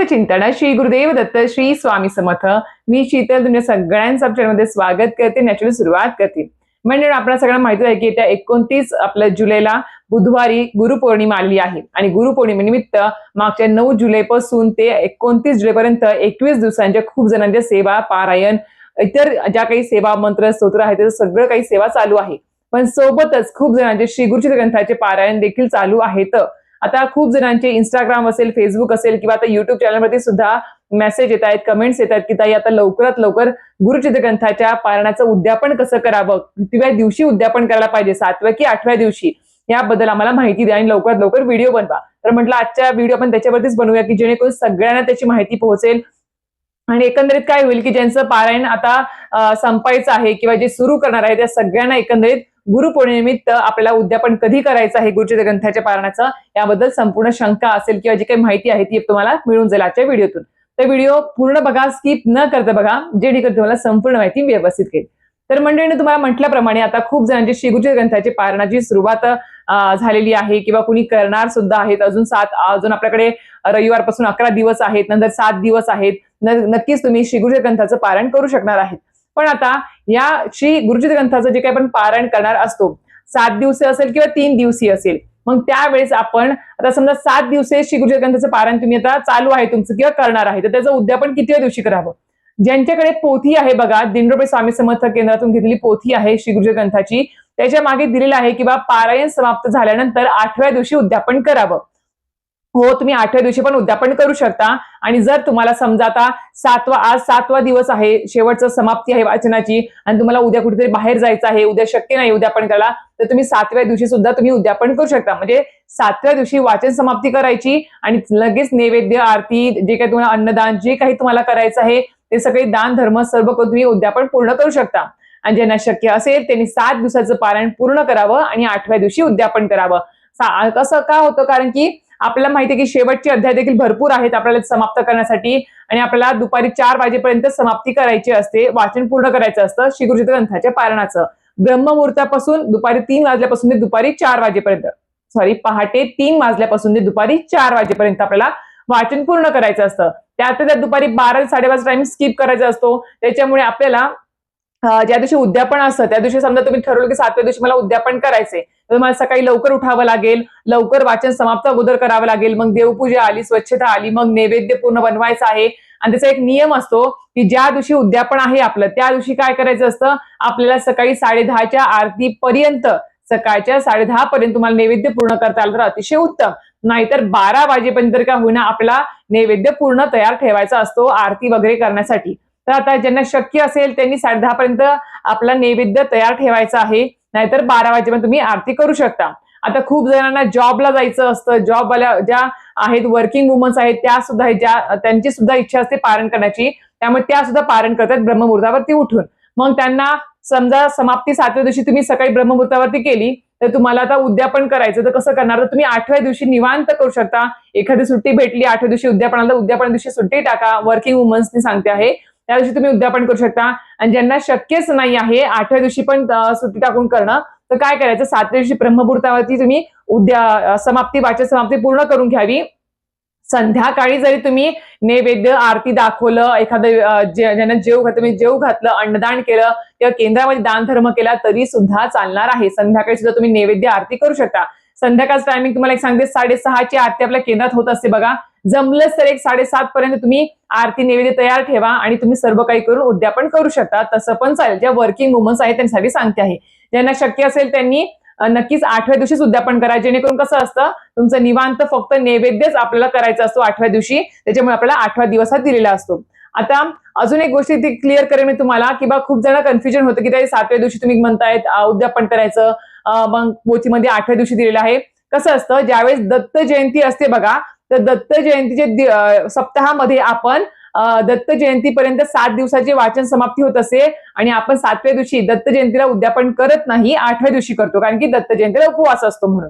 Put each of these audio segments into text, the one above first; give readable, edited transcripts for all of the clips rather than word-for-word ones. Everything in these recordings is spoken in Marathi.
चिंतन श्री गुरुदेव दत्त श्री स्वामी समर्थ। मी शीतल तुमच्या सगळ्यांचं चॅनलमध्ये स्वागत करते। नॅचरल सुरुवात करते म्हणजे आपल्याला सगळ्यांना माहिती आहे की त्या 29 आपल्या जुलैला बुधवारी गुरुपौर्णिमा आली आहे आणि गुरुपौर्णिमेनिमित्त मागच्या 9 जुलैपासून ते 29 जुलैपर्यंत 21 दिवसांच्या खूप जणांच्या सेवा पारायण इतर ज्या काही सेवा मंत्र स्तोत्र आहेत ते सगळं काही सेवा चालू आहे। पण सोबतच खूप जणांचे श्री गुरुचरित्र ग्रंथाचे पारायण देखील चालू आहेत। आता खूप जणांचे इंस्टाग्राम असेल फेसबुक असेल किंवा आता युट्यूब चॅनलमध्ये सुद्धा मेसेज येत आहेत कमेंट्स येतात की ताई आता लवकरात लवकर गुरुचरित्र ग्रंथाच्या पारायणाचं उद्यापन कसं करावं, कितव्या दिवशी उद्यापन करायला पाहिजे, 7व्या की 8व्या दिवशी, याबद्दल आम्हाला माहिती द्या आणि लवकरात लवकर व्हिडिओ बनवा। तर म्हटलं आजच्या व्हिडिओ आपण त्याच्यावरतीच बनवूया की जेणेकरून सगळ्यांना त्याची माहिती पोहोचेल आणि एकंदरीत काय होईल की ज्यांचं पारायण आता संपायचं आहे किंवा जे सुरू करणार आहे त्या सगळ्यांना एकंदरीत गुरुपौर्णिमेनिमित्त आपल्याला उद्यापन कधी करायचं आहे गुरुचरित्र ग्रंथाच्या पारायणाचं याबद्दल संपूर्ण शंका असेल किंवा जी काही माहिती आहे ती तुम्हाला मिळून जाईल आजच्या व्हिडिओतून। तर व्हिडिओ पूर्ण बघा, स्किप न करता बघा, जेणेकरून तुम्हाला संपूर्ण माहिती व्यवस्थित कळेल। तर मंडळीने तुम्हाला म्हटल्याप्रमाणे आता खूप जणांची श्री गुरुचरित्र ग्रंथाची पारायणाची सुरुवात झालेली आहे किंवा कुणी करणार सुद्धा आहेत। अजून आपल्याकडे रविवारपासून 11 दिवस आहेत, नंतर 7 दिवस आहेत। नक्कीच तुम्ही श्री गुरुचरित्र ग्रंथाचं पारायण करू शकणार आहेत। पण आता या श्री गुरुचरित्र ग्रंथाचं जे काही आपण पारायण करणार असतो 7 दिवसीय असेल किंवा 3 दिवसीय असेल, मग त्यावेळेस आपण आता समजा 7 दिवसीय श्री गुरुचरित्र ग्रंथाचं पारायण तुम्ही आता चालू आहे तुमचं किंवा करणार आहे, तर त्याचं उद्यापन कितव्या दिवशी करावं। ज्यांच्याकडे पोथी आहे बघा, दिंडोबे स्वामी समर्थ केंद्रातून घेतलेली पोथी आहे श्री गुरुचरित्र ग्रंथाची, त्याच्या मागे दिलेलं आहे की पारायण समाप्त झाल्यानंतर 8व्या दिवशी उद्यापन करावं। हो, तुम्ही 8व्या दिवशी पण उद्यापन करू शकता आणि जर तुम्हाला समजा आता आज 7वा दिवस आहे, शेवटचं समाप्ती आहे वाचनाची आणि तुम्हाला उद्या कुठेतरी बाहेर जायचं आहे, उद्या शक्य नाही उद्यापन करायला, तर तुम्ही 7व्या दिवशी सुद्धा तुम्ही उद्यापन करू शकता। म्हणजे 7व्या दिवशी वाचन समाप्ती करायची आणि लगेच नैवेद्य आरती जे काही तुम्हाला अन्नदान जे काही तुम्हाला करायचं आहे ते सगळे दान धर्म सर्व करून तुम्ही उद्यापन पूर्ण करू शकता। आणि ज्यांना शक्य असेल त्यांनी 7 दिवसाचं पारायण पूर्ण करावं आणि 8व्या दिवशी उद्यापन करावं। कसं का होतं, कारण की आपल्याला माहिती आहे की शेवटचे अध्याय देखील भरपूर आहेत आपल्याला समाप्त करण्यासाठी आणि आपल्याला दुपारी 4 वाजेपर्यंत समाप्ती करायची असते, वाचन पूर्ण करायचं असतं श्री गुरुचरित्र ग्रंथाच्या पारायणाचं। ब्रह्ममुहूर्तापासून दुपारी 3 वाजल्यापासून ते दुपारी 4 वाजेपर्यंत, पहाटे 3 वाजल्यापासून ते दुपारी 4 वाजेपर्यंत आपल्याला वाचन पूर्ण करायचं असतं। त्यात दुपारी 12 साडेबारा टाइम स्किप करायचा असतो। त्याच्यामुळे आपल्याला ज्या दिवशी उद्यापन असतं त्या दिवशी समजा तुम्ही ठरवलं की 7व्या दिवशी मला उद्यापन करायचंय, तर तुम्हाला सकाळी लवकर उठावं लागेल, लवकर वाचन समाप्त अगोदर करावं लागेल, मग देवपूजा आली, स्वच्छता आली, मग नैवेद्य पूर्ण बनवायचा आहे। आणि त्याचा एक नियम असतो की ज्या दिवशी उद्यापन आहे आपलं त्या दिवशी काय करायचं असतं, आपल्याला सकाळी 10:30च्या आरतीपर्यंत, सकाळच्या 10:30 पर्यंत तुम्हाला नैवेद्य पूर्ण करता आलं तर अतिशय उत्तम, नाहीतर 12 वाजेपर्यंत का होईना आपला नैवेद्य पूर्ण तयार ठेवायचा असतो आरती वगैरे करण्यासाठी। तर आता ज्यांना शक्य असेल त्यांनी 10:30 पर्यंत आपला नैवेद्य तयार ठेवायचा आहे, नाहीतर 12 वाजेपर्यंत तुम्ही आरती करू शकता। आता खूप जणांना जॉबला जायचं असतं, जॉबवाल्या ज्या आहेत वर्किंग वुमन्स आहेत त्या सुद्धा त्यांची सुद्धा इच्छा असते पारायण करण्याची, त्यामुळे त्या सुद्धा पारायण करतात ब्रह्ममुहूर्तावरती उठून। मग त्यांना समजा समाप्ती 7व्या दिवशी तुम्ही सकाळी ब्रह्ममुहूर्तावरती केली तर तुम्हाला आता उद्यापन करायचं, तर कसं करणार, तर तुम्ही 8व्या दिवशी निवांत करू शकता। एखादी सुट्टी भेटली 8व्या दिवशी उद्यापनाला, उद्यापन दिवशी सुट्टी टाका, वर्किंग वुमन्सनी सांगते आहे, त्या दिवशी तुम्ही उद्यापन करू शकता। आणि ज्यांना शक्यच नाही आहे 8व्या दिवशी पण सुट्टी टाकून करणं, तर काय करायचं, 7व्या दिवशी ब्रह्ममुहूर्तावरती तुम्ही वाचन समाप्ती पूर्ण करून घ्यावी। संध्याकाळी जरी तुम्ही नैवेद्य आरती दाखवलं, एखादं ज्यांना जेव घातलं, अन्नदान केलं किंवा केंद्रामध्ये दान धर्म केला तरी सुद्धा चालणार आहे। संध्याकाळी सुद्धा तुम्ही नैवेद्य आरती करू शकता। संध्याकाळचं टायमिंग तुम्हाला एक सांगते, 6:30ची आरती आपल्या केंद्रात होत असते बघा, जमलंच तर 7:30 पर्यंत तुम्ही आरती नैवेद्य तयार ठेवा आणि तुम्ही सर्व काही करून उद्यापन करू शकता, तसं पण चालेल। ज्या वर्किंग वुमन्स आहेत त्यांच्यासाठी सांगते आहे, ज्यांना शक्य असेल त्यांनी नक्कीच 8व्या दिवशीच उद्यापन करा, जेणेकरून कसं असतं तुमचं निवांत फक्त नैवेद्यच आपल्याला करायचं असतो 8व्या दिवशी, त्याच्यामुळे आपल्याला 8वा दिवस हा दिलेला असतो। आता अजून एक गोष्ट ती क्लिअर करेन मी तुम्हाला की खूप जण कन्फ्युजन होतं की 7व्या दिवशी तुम्ही म्हणतायत उद्यापन करायचं, मग पोथीमध्ये 8व्या दिवशी दिलेलं आहे। कसं असतं, ज्यावेळेस दत्त जयंती असते बघा, तर दत्त जयंतीच्या सप्ताहामध्ये आपण दत्त जयंतीपर्यंत 7 दिवसाची वाचन समाप्ती होत असते आणि आपण 7व्या दिवशी दत्त जयंतीला उद्यापन करत नाही, 8व्या दिवशी करतो, कारण की दत्त जयंतीला उपवास असतो म्हणून।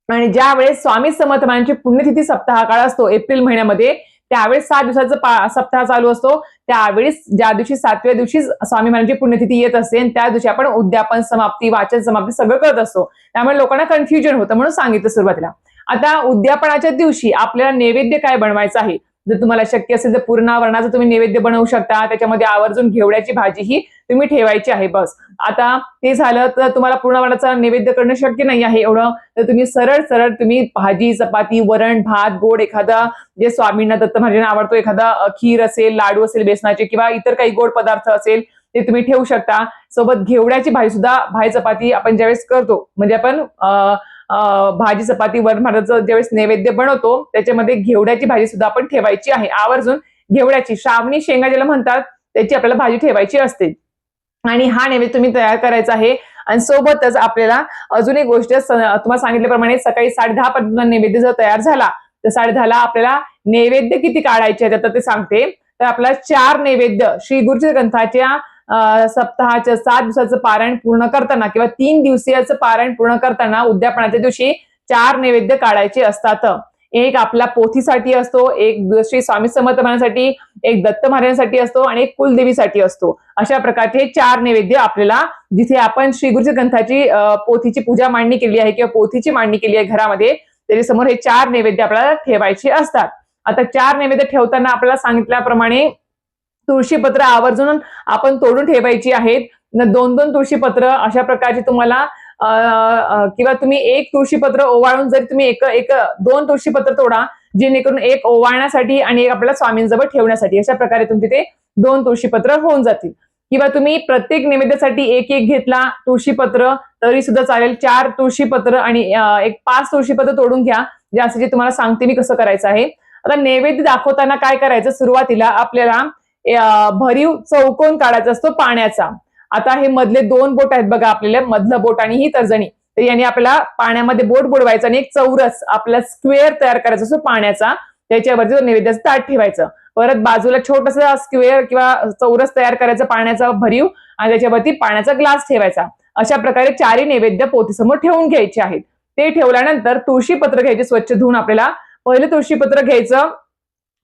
आणि ज्यावेळेस स्वामी समर्थ महाराजांची पुण्यतिथी सप्ताह काळ असतो एप्रिल महिन्यामध्ये, त्यावेळेस 7 दिवसाचा सप्ताह चालू असतो, त्यावेळेस ज्या दिवशी 7व्या दिवशी स्वामी महाराजांची पुण्यतिथी येत असते त्या दिवशी आपण उद्यापन समाप्ती वाचन समाप्ती सगळं करत असतो, त्यामुळे लोकांना कन्फ्युजन होतं म्हणून सांगितलं सुरुवातीला। आता उद्यापनाच्या दिवशी आपल्याला नैवेद्य काय बनवायचं आहे, जर तुम्हाला शक्य असेल तर पूर्णावरणाचा तुम्ही नैवेद्य बनवू शकता, त्याच्यामध्ये आवर्जून घेवड्याची भाजी ही तुम्ही ठेवायची आहे. बस आता ते झालं तर तुम्हाला पूर्णावरणाचा नैवेद्य करणं शक्य नाही आहे एवढं, तर तुम्ही सरळ सरळ तुम्ही भाजी, चपाती, वरण, भात, गोड एखादा जे स्वामींना दत्त महाराजांना आवडतो एखादा खीर असेल, लाडू असेल बेसनाचे किंवा इतर काही गोड पदार्थ असेल ते तुम्ही ठेवू शकता. सोबत घेवड्याची भाजी सुद्धा, भाजी चपाती आपण ज्यावेळेस करतो म्हणजे आपण भाजी चपाती वरण भाताचं ज्यावेळेस नैवेद्य बनवतो त्याच्यामध्ये घेवड्याची भाजी सुद्धा आपण ठेवायची आहे. आवर्जून घेवड्याची, श्रावणी शेंगा ज्याला म्हणतात त्याची आपल्याला भाजी ठेवायची असते. आणि हा नैवेद्य तुम्ही तयार करायचा आहे. आणि सोबतच आपल्याला अजून एक गोष्ट तुम्हाला सांगितल्याप्रमाणे सकाळी 10:30 पर्यंत नैवेद्य जर तयार झाला तर 10:30ला आपल्याला नैवेद्य किती काढायचे आहेत आता ते सांगते. तर आपला 4 नैवेद्य श्री गुरुचरित्र ग्रंथाच्या सप्ताहाच्या 7 दिवसाचं पारायण पूर्ण करताना किंवा 3 दिवसीयाचं पारायण पूर्ण करताना उद्यापनाच्या दिवशी 4 नैवेद्य काढायचे असतात. एक आपला पोथीसाठी असतो, एक श्री स्वामी समर्थ महाराजांसाठी, एक दत्त महाराजांसाठी असतो आणि एक कुलदेवीसाठी असतो. अशा प्रकारचे 4 नैवेद्य आपल्याला, जिथे आपण श्री गुरुचरित्र ग्रंथाची पोथीची पूजा मांडणी केली आहे किंवा पोथीची मांडणी केली आहे घरामध्ये, त्याच्यासमोर हे 4 नैवेद्य आपल्याला ठेवायचे असतात. आता 4 नैवेद्य ठेवताना आपल्याला सांगितल्याप्रमाणे तुळशीपत्र आवर्जून आपण तोडून ठेवायची आहेत. 2-2 तुळशीपत्र अशा प्रकारचे तुम्हाला किंवा तुम्ही एक तुळशीपत्र ओवाळून जरी तुम्ही 2 तुळशीपत्र तोडा, जेणेकरून एक ओवाळण्यासाठी आणि एक आपल्याला स्वामींजवळ ठेवण्यासाठी, अशा प्रकारे तुमचे ते 2 तुळशीपत्र होऊन जातील. किंवा तुम्ही प्रत्येक नैवेद्यासाठी एक घेतला तुळशीपत्र तरी सुद्धा चालेल. 4 तुळशीपत्र आणि 5 तुळशीपत्र तोडून घ्या, जे तुम्हाला सांगते मी कसं करायचं आहे. आता नैवेद्य दाखवताना काय करायचं, सुरुवातीला आपल्याला भरीव चौकोन काढायचा असतो पाण्याचा. आता हे मधले 2 बोट आहेत बघा आपल्याला, मधलं बोट आणि ही तर्जनी, तर याने आपल्याला पाण्यामध्ये बोट बुडवायचं आणि एक चौरस आपला स्क्वेअर तयार करायचा असतो पाण्याचा. त्याच्यावरती नैवेद्याचं ताट ठेवायचं. परत बाजूला छोटासा स्क्वेअर किंवा चौरस तयार करायचा पाण्याचा भरीव आणि त्याच्यावरती पाण्याचा ग्लास ठेवायचा. अशा प्रकारे 4 नैवेद्य पोथीसमोर ठेवून घ्यायचे आहेत. ते ठेवल्यानंतर तुळशीपत्र घ्यायचे स्वच्छ धुवून. आपल्याला पहिलं तुळशीपत्र घ्यायचं,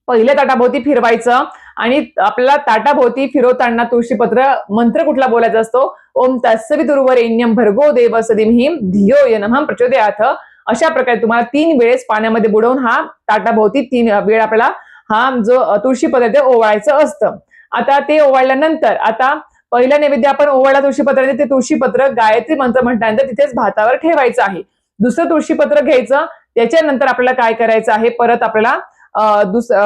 पहिल्या ताटाभोवती फिरवायचं आणि आपल्याला ताटाभोवती फिरवताना तुळशीपत्र मंत्र कुठला बोलायचा असतो, ओम तत्सवितुर्वरेण्यं भर्गो देवस्य धीमहि धियो यो नमः प्रचोदयात्. अशा प्रकारे तुम्हाला 3 वेळेस पाण्यामध्ये बुडवून हा ताटाभोवती 3 वेळ आपल्याला हा जो तुळशीपत्र ते ओवाळायचं असतं. आता ते ओवाळल्यानंतर आता पहिला नैवेद्य आपण ओवाळला तुळशीपत्राने, ते तुळशीपत्र गायत्री मंत्र म्हटल्यानंतर तिथेच भातावर ठेवायचं आहे. दुसरं तुळशीपत्र घ्यायचं, त्याच्यानंतर आपल्याला काय करायचं आहे, परत आपल्याला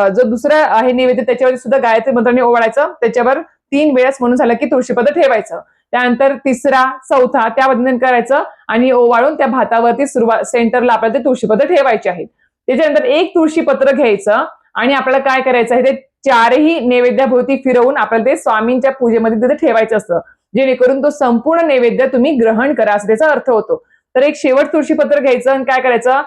जो दुसरा आहे नैवेद्य त्याच्यावर सुद्धा गायत्री मंत्राने ओवाळायचं. त्याच्यावर 3 वेळेस म्हणून झालं की तुळशीपत्र ठेवायचं. त्यानंतर तिसरा, चौथा त्या पद्धतीने करायचं आणि ओवाळून त्या भातावरती सेंटरला आपल्याला ते तुळशीपत्र ठेवायचे आहेत. त्याच्यानंतर एक तुळशीपत्र घ्यायचं आणि आपल्याला काय करायचं आहे, ते 4ही नैवेद्याभोवती फिरवून आपल्याला ते स्वामींच्या पूजेमध्ये तिथे ठेवायचं असतं, जेणेकरून तो संपूर्ण नैवेद्य तुम्ही ग्रहण करा असं त्याचा अर्थ होतो. तर एक शेवट तुळशीपत्र घ्यायचं आणि काय करायचं,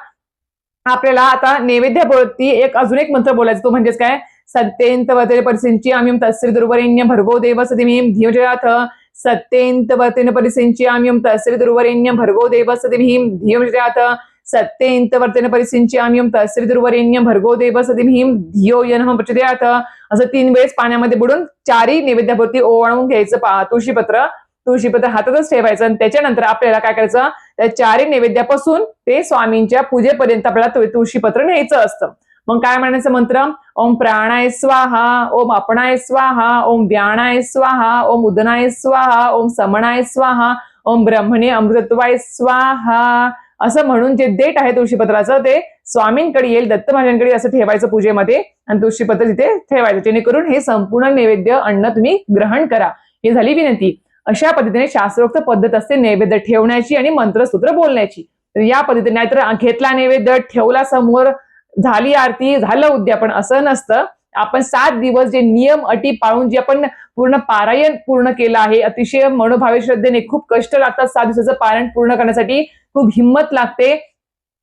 आपल्याला आता नैवेद्याभोवती अजून एक मंत्र बोलायचा. तो म्हणजेच काय, सत्येंत वर्तेन परिसिंची आम्यम तस्य दुर्वरेण्यं भर्गो देवस्य धीमहि धियो यो नमः. सत्येंत वर्तेन परिसिंची आम्यम तस्य दुर्वरेण्यं भर्गो देवस्य धीमहि धियो यो नमः. सत्येंत वर्तेन परिसिंची आम्यम तस्य दुर्वरेण्यं भर्गो देवस्य धीमहि धियो यो नमः प्रचोदयात्. असं 3 वेळेस पाण्यामध्ये बुडून 4ही नैवेद्याभोवती ओवाळून घ्यायचं तुळशीपत्र हातातच ठेवायचं. आणि त्याच्यानंतर आपल्याला काय करायचं, त्या 4ही नैवेद्यापासून ते स्वामींच्या पूजेपर्यंत आपल्याला तुळशीपत्र न्यायचं असतं. मग काय म्हणायचं मंत्र, ओम प्राणाय स्वाहा, ओम अपणाय स्वाहा, ओम व्याणाय स्वाहा, ओम उदनाय स्वाहा, ओम समणाय स्वाहा, ओम ब्रह्मणे अमृतत्वाय स्वाहा. असं म्हणून जे देठ आहे तुळशीपत्राचं ते स्वामींकडे येईल, दत्त महाराजांकडे असं ठेवायचं पूजेमध्ये आणि तुळशीपत्र तिथे ठेवायचं, जेणेकरून हे संपूर्ण नैवेद्य अन्न तुम्ही ग्रहण करा. ही झाली विनंती. अशा पद्धतीने शास्त्रोक्त पद्धत असते नैवेद्य ठेवण्याची आणि मंत्रसूत्र बोलण्याची. तर या पद्धतीने, नाहीतर घेतला नैवेद्य, ठेवला समोर, झाली आरती, झालं उद्यापन, असं नसतं. आपण 7 दिवस जे नियम अटी पाळून जे आपण पूर्ण पारायण पूर्ण केलं आहे, अतिशय मनोभावे श्रद्धेने, खूप कष्ट लागतात 7 दिवसाचं पारायण पूर्ण करण्यासाठी, खूप हिंमत लागते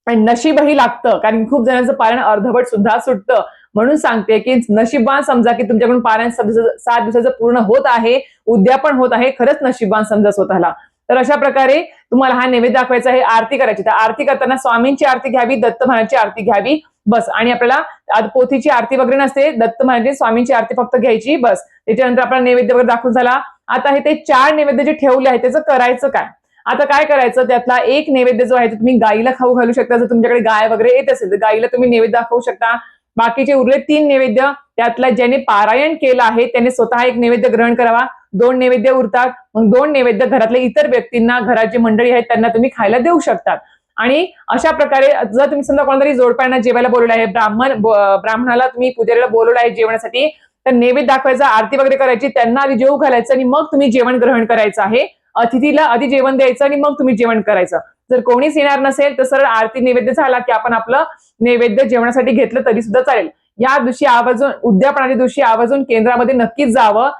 आणि नशीबही लागतं, कारण खूप जणांचं पारायण अर्धवट सुद्धा सुटतं. म्हणून सांगते की नशीबवान समजा की तुमच्याकडून पारायण 7 दिवसाचं पूर्ण होत आहे, उद्यापन होत आहे, खरंच नशीबवान समजा स्वतःला. तर अशा प्रकारे तुम्हाला हा नैवेद्य दाखवायचा आहे. आरती करायची, तर आरती करताना स्वामींची आरती घ्यावी, दत्त महाराजांची आरती घ्यावी, बस. आणि आपल्याला पोथीची आरती वगैरे नसते, दत्त महाराजांची स्वामींची आरती फक्त घ्यायची, बस. त्याच्यानंतर आपला नैवेद्य वगैरे दाखवून झाला. आता हे ते 4 नैवेद्य जे ठेवले आहे त्याचं करायचं काय. आता काय करायचं, त्यातला एक नैवेद्य जो आहे तो तुम्ही गाईला खाऊ घालू शकता. जर तुमच्याकडे गाय वगैरे येत असेल तर गाईला तुम्ही नैवेद्य दाखवू शकता. बाकीचे उरले 3 नैवेद्य त्यातला ज्याने पारायण केलं आहे त्याने स्वतः एक नैवेद्य ग्रहण करावा. 2 नैवेद्य उरतात, मग 2 नैवेद्य घरातल्या इतर व्यक्तींना, घरात जी मंडळी आहेत त्यांना तुम्ही खायला देऊ शकतात. आणि अशा प्रकारे जर तुम्ही समजा कोणातरी जोडप्यांना जेवायला बोलवलं आहे, ब्राह्मणाला तुम्ही पुजारीला बोलवलं आहे जेवणासाठी, तर नैवेद्य दाखवायचा, आरती वगैरे करायची, त्यांना आधी जेवू घालायचं आणि मग तुम्ही जेवण ग्रहण करायचं आहे. अतिथीला आधी जेवण द्यायचं आणि मग तुम्ही जेवण करायचं. जर कोणीच येणार नसेल तर सरळ आरती नैवेद्य झाला की आपण आपलं नैवेद्य जेवणासाठी घेतलं तरी सुद्धा चालेल. या दिवशी आवर्जून, उद्यापनाच्या दिवशी आवर्जून केंद्रामध्ये नक्कीच जावं.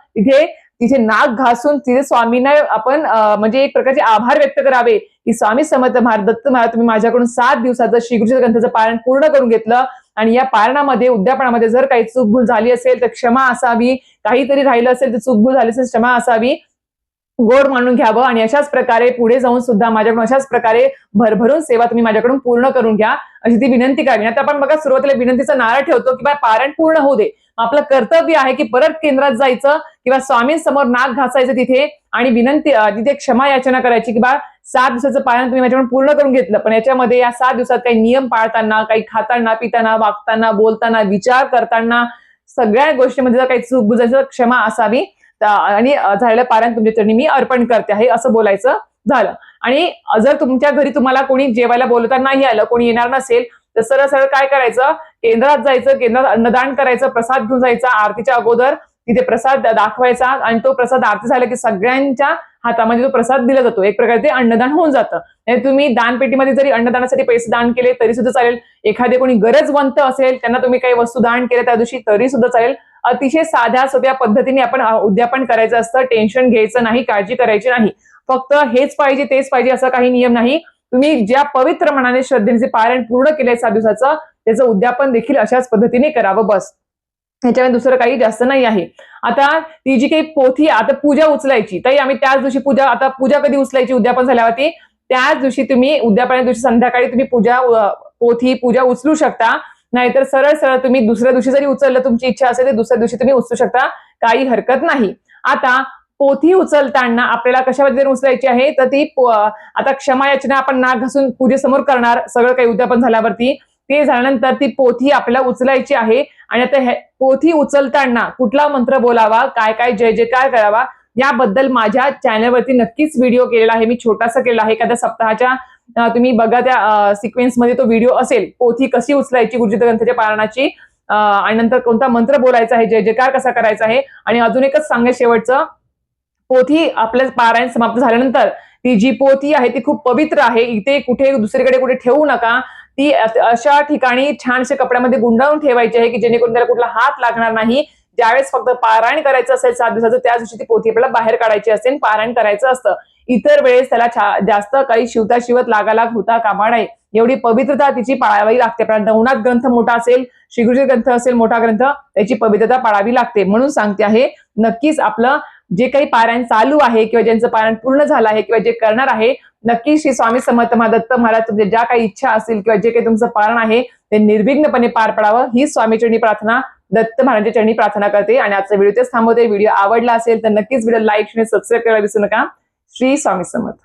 तिथे नाक घासून तिथे स्वामींना आपण म्हणजे एक प्रकारचे आभार व्यक्त करावे की स्वामी समर्थ महाराज, दत्त महाराज, तुम्ही माझ्याकडून 7 दिवसाचं श्रीगुरुच्या ग्रंथाचं पारायण पूर्ण करून घेतलं आणि या पारणामध्ये, उद्यापनामध्ये जर काही चूकभूल झाली असेल तर क्षमा असावी, काहीतरी राहिलं असेल तर चूकभूल झाली असेल क्षमा असावी, गोड मानून घ्यावं आणि अशाच प्रकारे पुढे जाऊन सुद्धा माझ्याकडून अशाच प्रकारे भरभरून सेवा तुम्ही माझ्याकडून पूर्ण करून घ्या, अशी ती विनंती करावी. आता आपण बघा सुरुवातीला विनंतीचा नारा ठेवतो की बा पारायण पूर्ण होऊ दे. आपलं कर्तव्य आहे की परत केंद्रात जायचं किंवा स्वामींसमोर नाक घासायचं तिथे आणि विनंती, तिथे क्षमा याचना करायची की बा 7 दिवसाचं पारायण तुम्ही माझ्याकडून पूर्ण करून घेतलं, पण याच्यामध्ये या 7 दिवसात काही नियम पाळताना, काही खाताना, पिताना, वागताना, बोलताना, विचार करताना सगळ्या गोष्टीमध्ये जर काही चूक बुजायचं क्षमा असावी आणि झालेलं पारायण तुमच्या चरणी मी अर्पण करते आहे असं बोलायचं झालं. आणि जर तुमच्या घरी तुम्हाला कोणी जेवायला बोलवता नाही आलं, कोणी येणार नसेल, तर सरळ सरळ काय करायचं, केंद्रात जायचं, केंद्रात अन्नदान करायचं, प्रसाद घेऊन जायचा, आरतीच्या अगोदर तिथे प्रसाद दाखवायचा आणि तो प्रसाद आरती झाला की सगळ्यांच्या हातामध्ये तो प्रसाद दिला जातो. एक प्रकारे ते अन्नदान होऊन जातं. तुम्ही दानपेटीमध्ये जरी अन्नदानासाठी पैसे दान केले तरी सुद्धा चालेल. एखादे कोणी गरजवंत असेल त्यांना तुम्ही काही वस्तू दान केले त्या दिवशी तरी सुद्धा चालेल. अतिशय साध्या सोप्या पद्धतीने आपण उद्यापन करायचं असतं. टेन्शन घ्यायचं नाही, काळजी करायची नाही. फक्त हेच पाहिजे तेच पाहिजे असा काही नियम नाही. तुम्ही ज्या पवित्र मनाने श्रद्धेने पारायण पूर्ण केलंय 7 दिवसाचं त्याचं उद्यापन देखील अशाच पद्धतीने करावं बस. ह्याच्यामध्ये दुसरं काही जास्त नाही आहे. आता ती जी काही पोथी, आता पूजा उचलायची ताई, आम्ही त्याच दिवशी आता पूजा कधी उचलायची उद्यापन झाल्यावरती, त्याच दिवशी तुम्ही उद्यापना दिवशी संध्याकाळी तुम्ही पूजा उचलू शकता. नाहीतर सरळ सरळ तुम्ही दुसऱ्या दिवशी जरी उचललं, तुमची इच्छा असेल तर दुसऱ्या दिवशी तुम्ही उचलू शकता, काही हरकत नाही. आता पोथी उचलताना आपल्याला कशा पद्धतीने उचलायची आहे तर ती आता क्षमा याचना आपण नाक घासून पूजेसमोर करणार सगळं काही उद्यापन झाल्यावरती. ते झाल्यानंतर ती पोथी आपल्याला उचलायची आहे आणि आता पोथी उचलताना कुठला मंत्र बोलावा, काय काय जय जयकार करावा याबद्दल माझ्या चॅनलवरती नक्कीच व्हिडिओ केलेला आहे. मी छोटासा केला आहे, एखाद्या सप्ताहाच्या तुम्ही बघा त्या सिक्वेन्स मध्ये तो व्हिडिओ असेल. पोथी कशी उचलायची गुरुजी ग्रंथाच्या पारायणाची आणि नंतर कोणता मंत्र बोलायचा आहे, जय जयकार कसा करायचा आहे. आणि अजून एकच सांगायचं शेवटचं, पोथी आपलं पारायण समाप्त झाल्यानंतर ती जी पोथी आहे ती खूप पवित्र आहे. इथे कुठे दुसरीकडे कुठे ठेवू नका. ती अशा ठिकाणी छानशा कपड्यामध्ये गुंडाळून ठेवायची आहे की जेणेकरून त्याला कुठला हात लागणार नाही. ज्यावेळेस फक्त पारायण करायचं असेल 7 दिवसाचं त्याच दिवशी ती पोथी आपल्याला बाहेर काढायची असेल, पारायण करायचं असतं. इतर वेळेस त्याला जास्त काही शिवत लागायला होता कामा नये. एवढी पवित्रता तिची पाळावी लागते. आपल्याला नवनाथ ग्रंथ मोठा असेल, श्रीगुरुजी ग्रंथ असेल मोठा ग्रंथ, त्याची पवित्रता पाळावी लागते. म्हणून सांगते आहे, नक्कीच आपलं जे काही पारायण चालू आहे किंवा ज्यांचं पारायण पूर्ण झालं आहे किंवा जे करणार आहे, नक्की श्री स्वामी समर्थ दत्त महाराज तुमच्या ज्या काही इच्छा असतील किंवा जे काही तुमचं पारायण आहे ते निर्विघ्नपणे पार पडावं ही स्वामी चरणी प्रार्थना, दत्त महाराजांच्या चरणी प्रार्थना करते. आणि आजचा व्हिडिओ तेच थांबवते. व्हिडिओ आवडला असेल तर नक्कीच व्हिडिओ लाईक आणि सबस्क्राईब करायला विसरू नका. श्री स्वामी समर्थ.